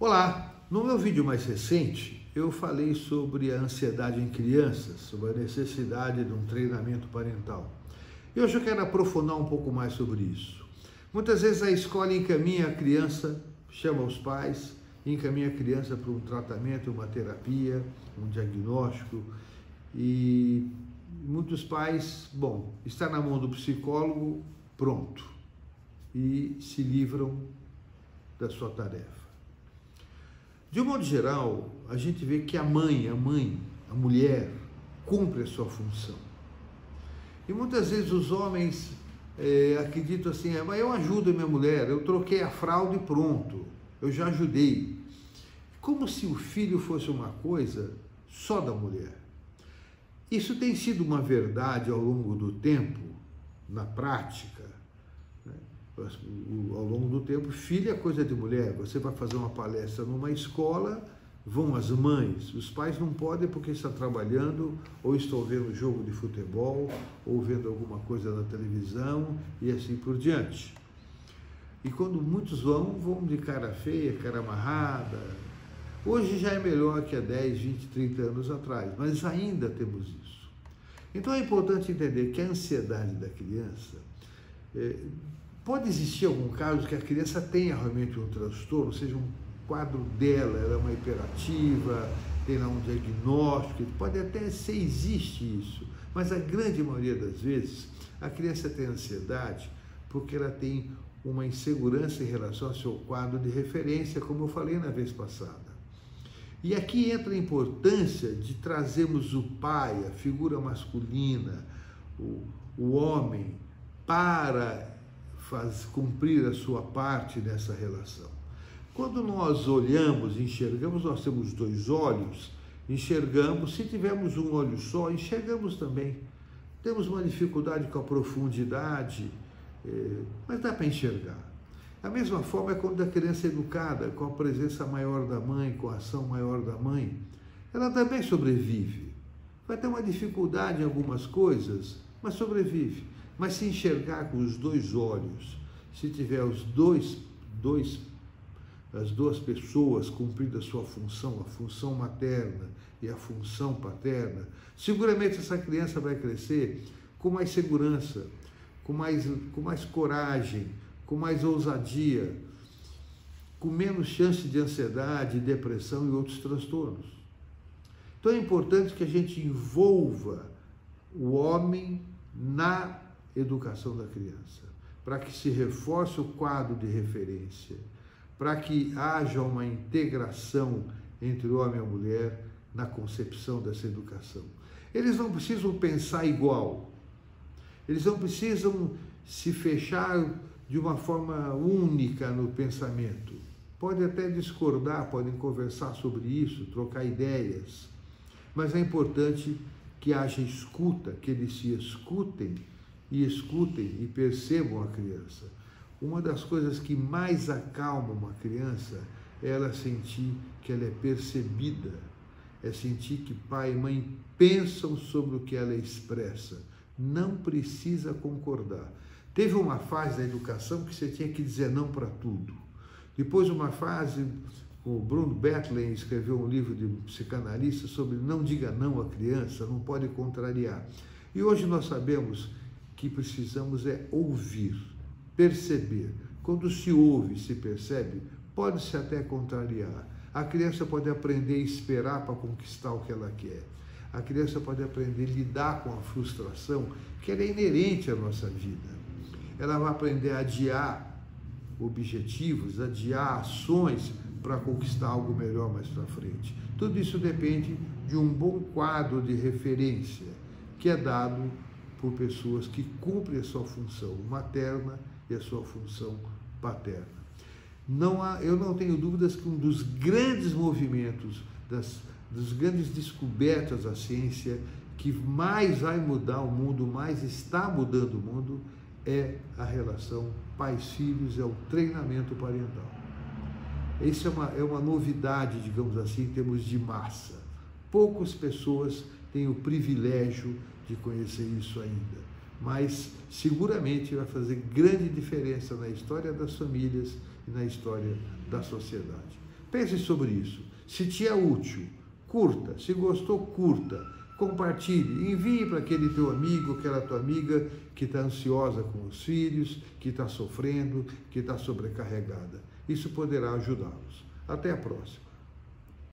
Olá! No meu vídeo mais recente, eu falei sobre a ansiedade em crianças, sobre a necessidade de um treinamento parental. E hoje eu quero aprofundar um pouco mais sobre isso. Muitas vezes a escola encaminha a criança, chama os pais, encaminha a criança para um tratamento, uma terapia, um diagnóstico, e muitos pais, está na mão do psicólogo, pronto, e se livram da sua tarefa. De um modo geral, a gente vê que a mulher, cumpre a sua função. E muitas vezes os homens acreditam assim, mas eu ajudo a minha mulher, eu troquei a fralda e pronto, eu já ajudei. Como se o filho fosse uma coisa só da mulher. Isso tem sido uma verdade ao longo do tempo, na prática, né? Ao longo do tempo, filho é coisa de mulher. Você vai fazer uma palestra numa escola, vão as mães, os pais não podem porque estão trabalhando, ou estão vendo jogo de futebol, ou vendo alguma coisa na televisão, e assim por diante. E quando muitos vão de cara feia, cara amarrada. Hoje já é melhor que há 10, 20, 30 anos atrás, mas ainda temos isso. Então é importante entender que a ansiedade da criança, pode existir algum caso que a criança tenha realmente um transtorno, seja um quadro dela, ela é uma hiperativa, tem lá um diagnóstico, pode até ser, existe isso, mas a grande maioria das vezes a criança tem ansiedade porque ela tem uma insegurança em relação ao seu quadro de referência, como eu falei na vez passada. E aqui entra a importância de trazermos o pai, a figura masculina, o homem, para cumprir a sua parte nessa relação. Quando nós olhamos, enxergamos, nós temos dois olhos, enxergamos, se tivermos um olho só, enxergamos também. Temos uma dificuldade com a profundidade, mas dá para enxergar. A mesma forma é quando a criança é educada, com a presença maior da mãe, com a ação maior da mãe, ela também sobrevive. Vai ter uma dificuldade em algumas coisas, mas sobrevive. Mas se enxergar com os dois olhos, se tiver as duas pessoas cumprindo a sua função, a função materna e a função paterna, seguramente essa criança vai crescer com mais segurança, com mais coragem, com mais ousadia, com menos chance de ansiedade, depressão e outros transtornos. Então é importante que a gente envolva o homem na educação da criança, para que se reforce o quadro de referência, para que haja uma integração entre o homem e a mulher na concepção dessa educação. Eles não precisam pensar igual, eles não precisam se fechar de uma forma única no pensamento. Podem até discordar, podem conversar sobre isso, trocar ideias, mas é importante que haja escuta, que eles se escutem e percebam a criança. Uma das coisas que mais acalma uma criança é ela sentir que ela é percebida, é sentir que pai e mãe pensam sobre o que ela expressa. Não precisa concordar. Teve uma fase da educação que você tinha que dizer não para tudo. Depois uma fase, o Bruno Bethlen escreveu um livro de psicanalista sobre não diga não à criança, não pode contrariar. E hoje nós sabemos que precisamos ouvir, perceber. Quando se ouve, se percebe, pode-se até contrariar. A criança pode aprender a esperar para conquistar o que ela quer. A criança pode aprender a lidar com a frustração, que ela é inerente à nossa vida. Ela vai aprender a adiar objetivos, adiar ações para conquistar algo melhor mais para frente. Tudo isso depende de um bom quadro de referência, que é dado por pessoas que cumprem a sua função materna e a sua função paterna. Eu não tenho dúvidas que um dos grandes movimentos, das grandes descobertas da ciência, que mais vai mudar o mundo, mais está mudando o mundo, é a relação pais-filhos, é o treinamento parental. Isso é uma novidade, digamos assim, em termos de massa. Poucas pessoas têm o privilégio de conhecer isso ainda, mas seguramente vai fazer grande diferença na história das famílias e na história da sociedade. Pense sobre isso. Se te é útil, curta. Se gostou, curta. Compartilhe, envie para aquele teu amigo, aquela tua amiga que está ansiosa com os filhos, que está sofrendo, que está sobrecarregada. Isso poderá ajudá-los. Até a próxima.